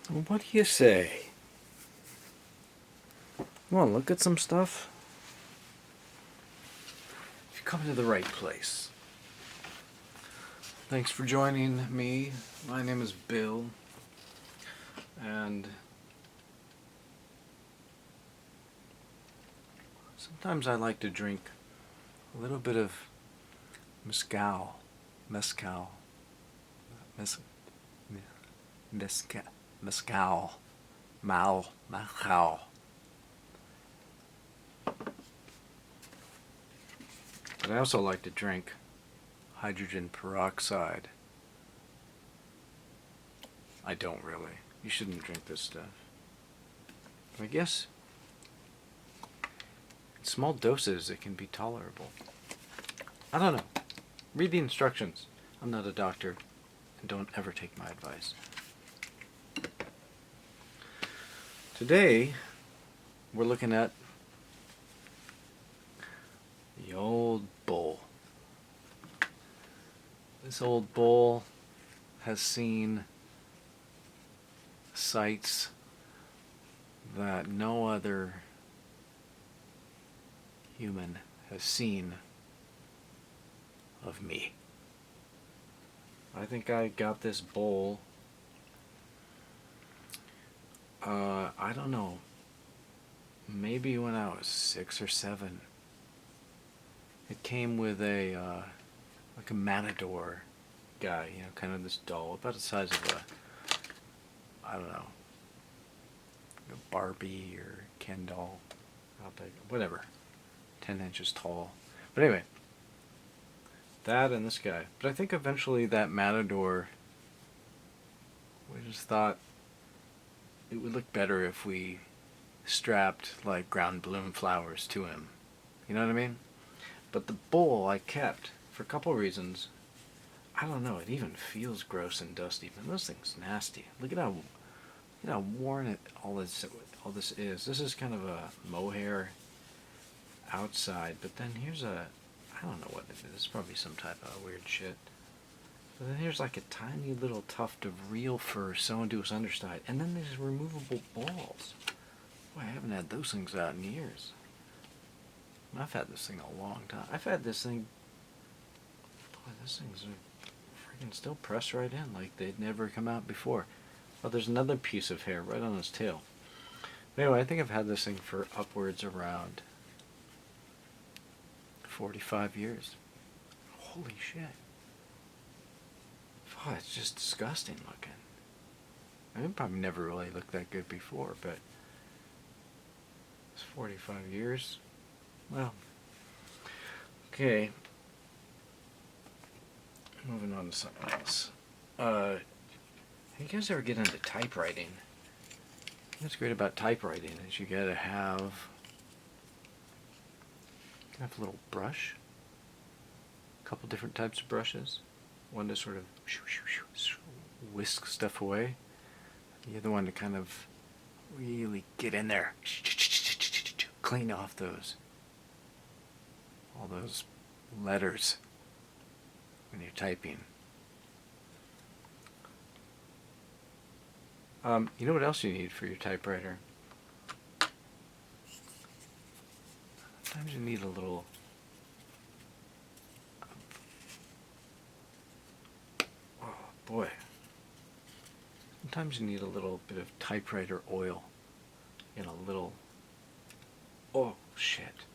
What do you say? You want to look at some stuff? You've come to the right place. Thanks for joining me. My name is Bill, and sometimes I like to drink a little bit of mezcal, mezcal, mez, mezcal, mezcal, mezcal. But I also like to drink hydrogen peroxide. I don't really. You shouldn't drink this stuff. I guess in small doses it can be tolerable. I don't know. Read the instructions. I'm not a doctor, and don't ever take my advice. Today, we're looking at the old bull. This old bull has seen sights that no other human has seen of me. I think I got this bull, I don't know, maybe when I was 6 or 7. It came with like a matador guy, kind of this doll, about the size of I don't know, a Barbie or Ken doll, how big, whatever, 10 inches tall. But anyway, that and this guy. But I think eventually that matador, we just thought it would look better if we strapped like ground bloom flowers to him. You know what I mean? But the bull I kept for a couple reasons. I don't know, it even feels gross and dusty, but this thing's nasty. Look at how worn it all this is. This is kind of a mohair outside, but then here's I don't know what it is. It's probably some type of weird shit. But then here's like a tiny little tuft of real fur sewn to his underside, and then these removable balls. Boy, I haven't had those things out in years. I've had this thing a long time. I've had this thing. Boy, those things are freaking still pressed right in like they'd never come out before. Oh, there's another piece of hair right on his tail. Anyway, I think I've had this thing for upwards around 45 years. Holy shit. Oh, it's just disgusting looking. I mean, it probably never really looked that good before, but it's 45 years. Well, okay. Moving on to something else. You guys ever get into typewriting? What's great about typewriting is you gotta have a little brush, a couple different types of brushes. One to sort of whisk stuff away. The other one to kind of really get in there, clean off all those letters when you're typing. You know what else you need for your typewriter? Sometimes you need a little oh boy. Sometimes you need a little bit of typewriter oil in a little oh shit.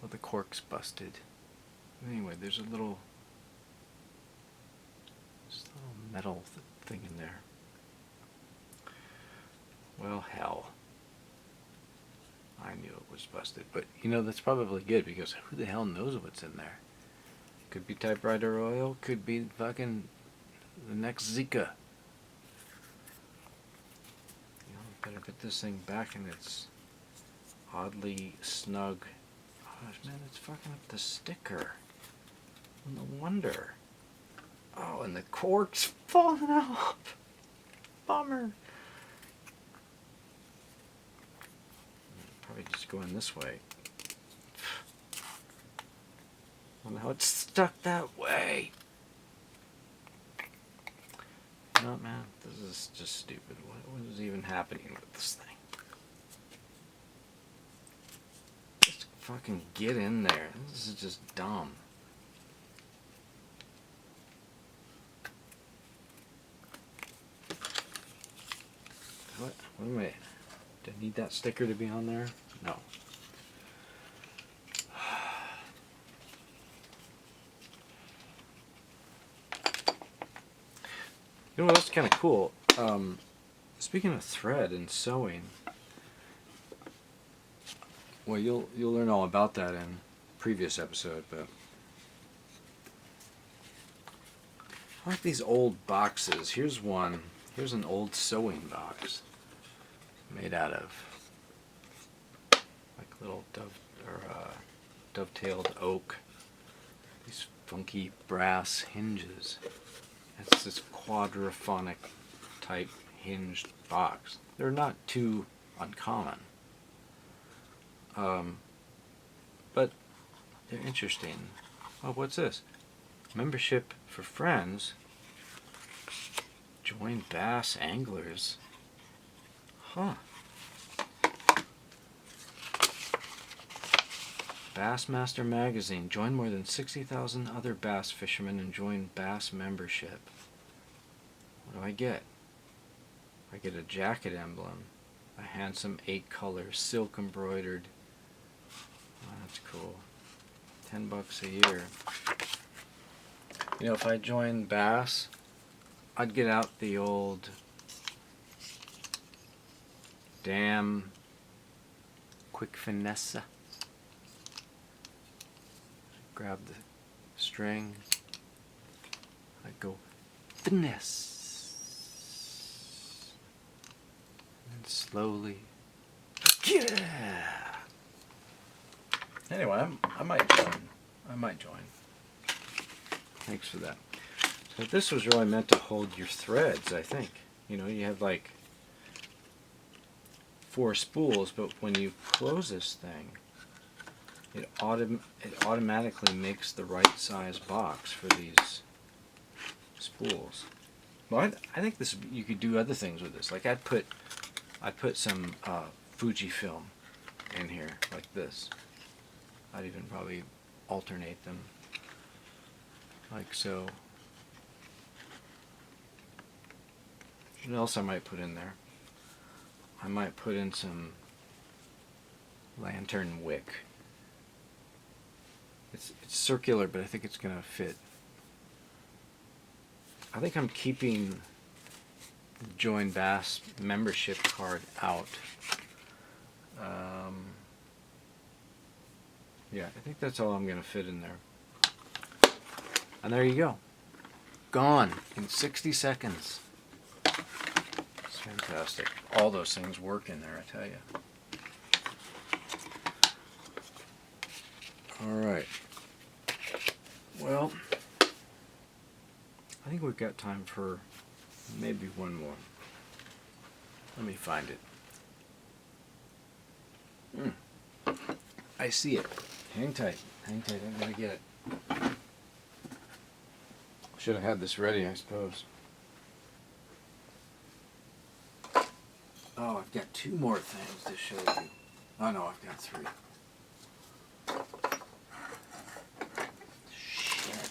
Well, the cork's busted. Anyway, there's a little metal thing in there. Well, hell. I knew it was busted. But, that's probably good because who the hell knows what's in there? Could be typewriter oil. Could be fucking the next Zika. Better put this thing back in its oddly snug. Gosh, man, it's fucking up the sticker. No wonder. Oh, and the cork's falling off. Bummer. Probably just going this way. Well, now it's stuck that way. No, man, this is just stupid. What is even happening with this thing? Just fucking get in there. This is just dumb. What am I... Do I need that sticker to be on there? No. You know what else is kind of cool? Speaking of thread and sewing, well, you'll learn all about that in previous episode, but I like these old boxes. Here's one. Here's an old sewing box made out of like little dovetailed oak. These funky brass hinges. It's this quadraphonic type hinged box. They're not too uncommon, but they're interesting. Oh, what's this? Membership for friends. Join bass anglers. Huh. Bassmaster Magazine. Join more than 60,000 other bass fishermen and join bass membership. What do I get? I get a jacket emblem. A handsome 8-color silk embroidered. Oh, that's cool. $10 a year. You know, if I joined bass, I'd get out the old damn quick finesse. Grab the string. I'd go finesse. And slowly. Yeah! Anyway, I might join. Thanks for that. So this was really meant to hold your threads, I think. You know, you have like 4 spools, but when you close this thing, it automatically makes the right size box for these spools. Well, I think this, you could do other things with this. Like I'd put some Fujifilm in here like this. I'd even probably alternate them like so. What else I might put in there? I might put in some lantern wick. It's circular, but I think it's gonna fit. I think I'm keeping the Join Bass membership card out. Yeah, I think that's all I'm gonna fit in there. And there you go. Gone in 60 seconds. It's fantastic. All those things work in there, I tell you. Alright. Well, I think we've got time for maybe one more. Let me find it. I see it. Hang tight. I'm gonna get it. Should have had this ready, I suppose. Oh, I've got 2 more things to show you. Oh no, I've got 3. Shit.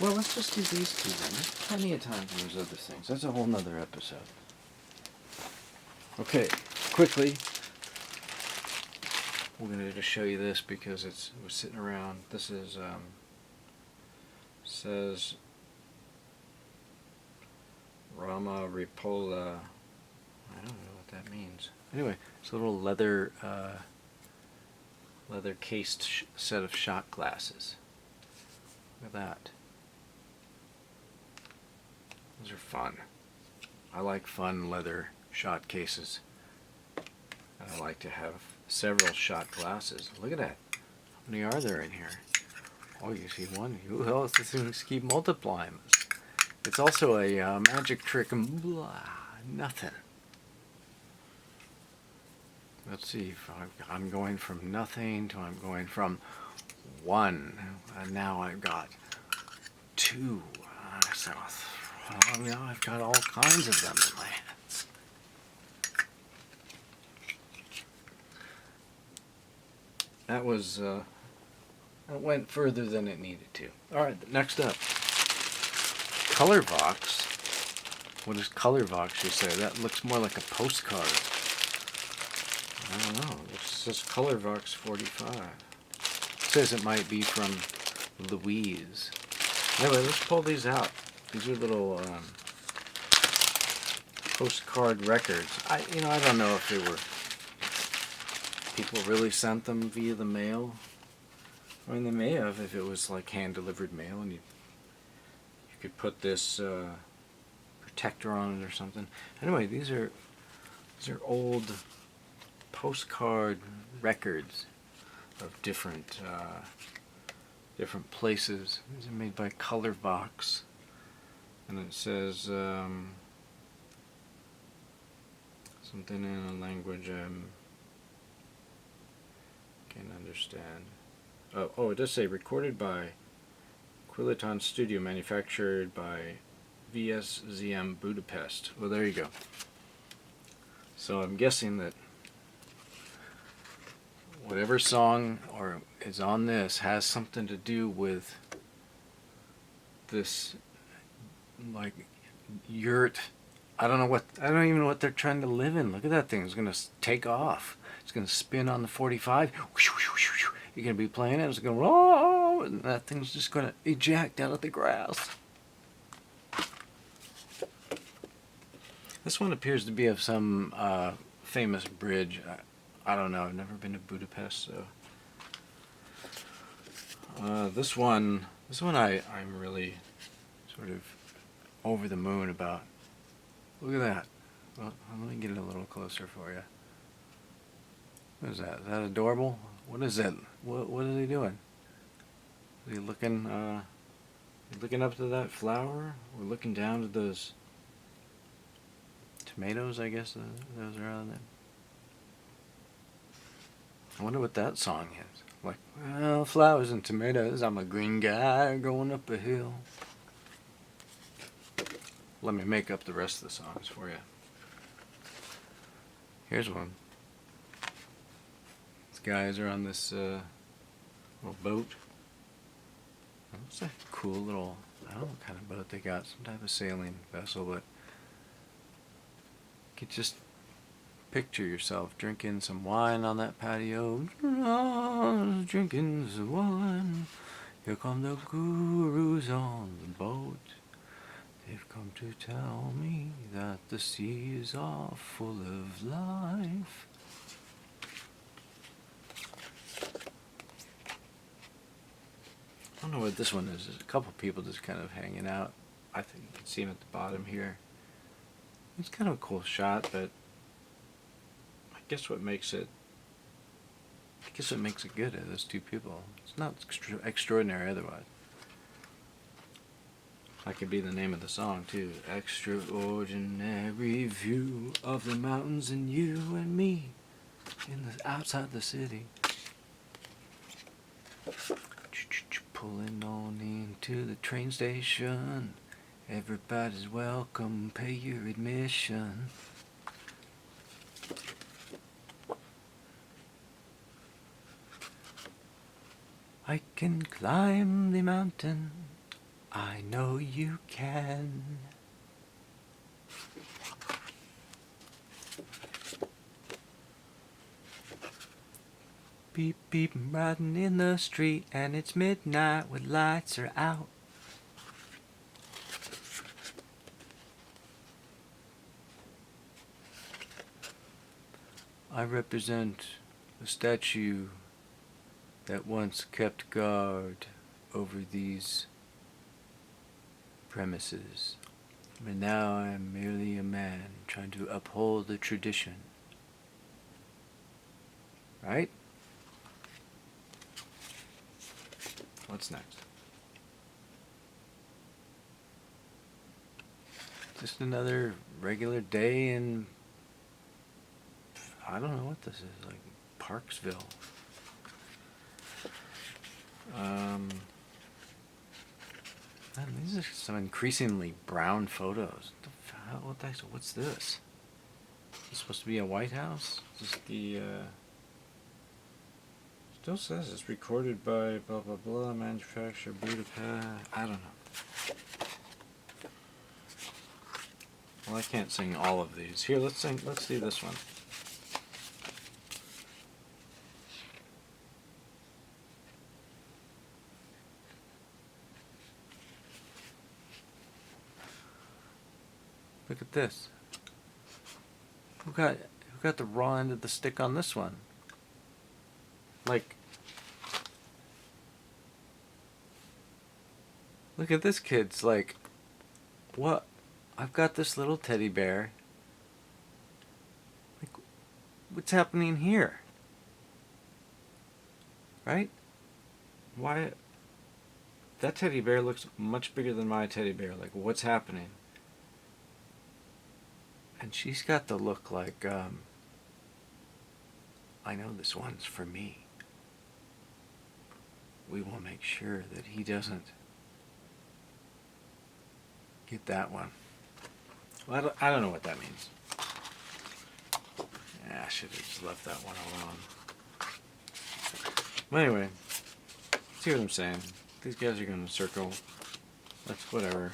Well, let's just do these 2 then. There's plenty of time for those other things. That's a whole nother episode. Okay, quickly. We're going to just show you this because it was sitting around. This is, says Rama Ripola. I don't know what that means. Anyway, it's a little leather cased set of shot glasses. Look at that. Those are fun. I like fun leather shot cases. And I like to have several shot glasses. Look at that. How many are there in here? Oh, you see one. Who else? This things keep multiplying. It's also a magic trick. Blah, nothing. Let's see if I'm going from nothing to I'm going from 1. And now I've got 2. Well, I mean, I've got all kinds of them in my hands. That was, that went further than it needed to. Alright, next up. Colorvox. What does Colorvox you say? That looks more like a postcard. I don't know. It says Colorvox 45. It says it might be from Louise. Anyway, let's pull these out. These are little postcard records. I don't know if they were people really sent them via the mail. I mean, they may have if it was like hand-delivered mail, and you could put this protector on it or something. Anyway, these are old postcard records of different places. These are made by Colorvox, and it says something in a language I can't understand. Oh, it does say recorded by Quillaton Studio, manufactured by VSZM Budapest. Well, there you go. So I'm guessing that whatever song or is on this has something to do with this, like, yurt. I don't even know what they're trying to live in. Look at that thing. It's going to take off. It's going to spin on the 45. You're going to be playing it. It's going to roll, and that thing's just going to eject out of the grass. This one appears to be of some famous bridge. I don't know. I've never been to Budapest, so this one I'm really sort of over the moon about. Look at that. Well, let me get it a little closer for you. What is that? Is that adorable? What is that? What are they doing? Are they looking up to that flower? We're looking down to those tomatoes, I guess those are on there. I wonder what that song is. Like, well, flowers and tomatoes, I'm a green guy going up a hill. Let me make up the rest of the songs for you. Here's one. These guys are on this little boat. It's a cool little, I don't know what kind of boat they got, some type of sailing vessel, but you could just picture yourself drinking some wine on that patio. Drinking some wine. Here come the gurus on the boat. They've come to tell me that the seas are full of life. I don't know what this one is. There's a couple people just kind of hanging out. I think you can see them at the bottom here. It's kind of a cool shot, but I guess what makes it good are those two people. It's not extraordinary otherwise. That could be the name of the song too. Extraordinary view of the mountains and you and me outside the city. Pulling on into the train station. Everybody's welcome, pay your admission. I can climb the mountain, I know you can. Beep beep, I'm riding in the street and it's midnight when lights are out. I represent a statue that once kept guard over these premises. But now I am merely a man trying to uphold the tradition. Right? What's next? Just another regular day in, I don't know what this is, like Parksville. Man, these These are some increasingly brown photos. What's this? Is this supposed to be a White House? Is this the, still says it's recorded by blah blah blah, manufacturer Budapest. I don't know. Well, I can't sing all of these. Here, let's see this one. Look at this. Who got the raw end of the stick on this one? Like, look at this kid's like, what? I've got this little teddy bear. Like, what's happening here? Right? Why? That teddy bear looks much bigger than my teddy bear. Like, what's happening? And she's got the look like, I know this one's for me. We will make sure that he doesn't get that one. Well, I don't know what that means. Yeah, I should have just left that one alone. Well, anyway, see what I'm saying. These guys are going to circle. That's whatever.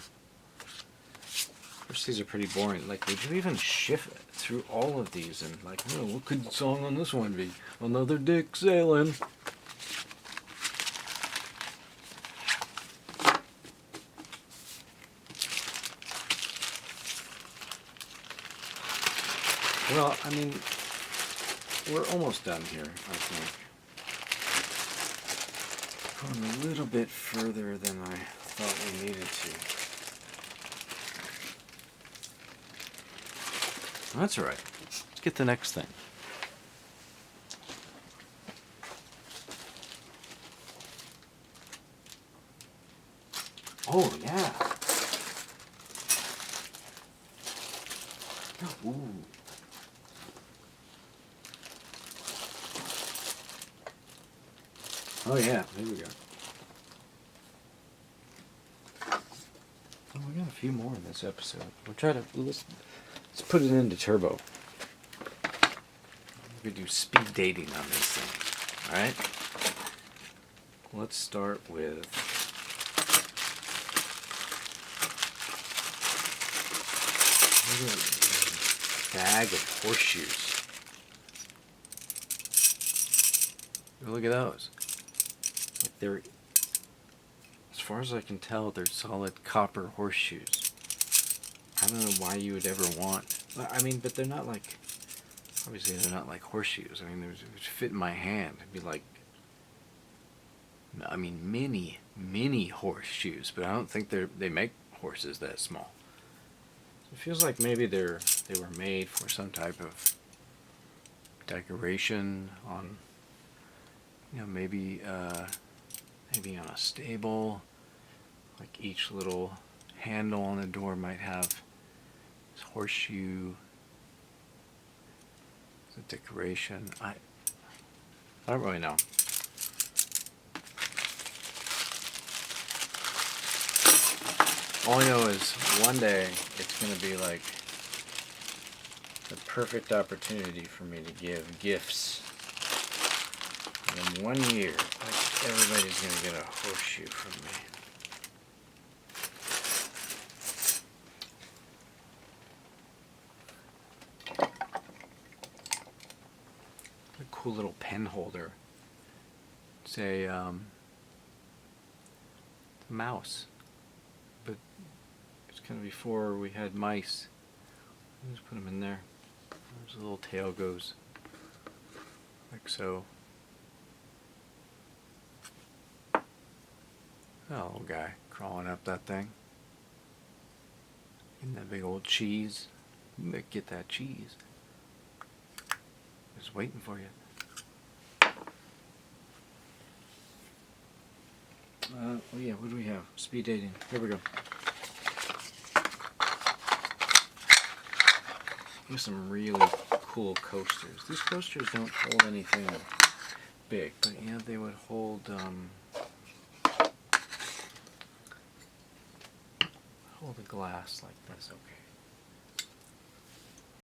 First, these are pretty boring. Like, would you even shift through all of these and like, oh, what could the song on this one be? Another dick sailing. Well, I mean, we're almost done here, I think. Going a little bit further than I thought we needed to. That's all right. Let's get the next thing. Oh, yeah. Ooh. Oh yeah, there we go. Oh, we got a few more in this episode. Let's put it into turbo. We could do speed dating on this thing. Alright? Let's start with a bag of horseshoes. Look at those. Like they're, as far as I can tell, they're solid copper horseshoes. I don't know why you would ever want. I mean, but they're not like. Obviously, they're not like horseshoes. I mean, it would fit in my hand. It'd be like. I mean, mini horseshoes, but I don't think they make horses that small. It feels like maybe they were made for some type of decoration on. Maybe on a stable, like each little handle on the door might have this horseshoe as a decoration. I don't really know. All I know is one day it's going to be like the perfect opportunity for me to give gifts. And in 1 year, like, everybody's going to get a horseshoe from me. A cool little pen holder. It's a mouse. But it's kind of before we had mice. Just put them in there. There's a little tail goes. Like so. Oh, little guy crawling up that thing. Getting that big old cheese. Get that cheese. Just waiting for you. Oh yeah, what do we have? Speed dating. Here we go. Here's some really cool coasters. These coasters don't hold anything big, but yeah, they would hold pull the glass like this. Okay.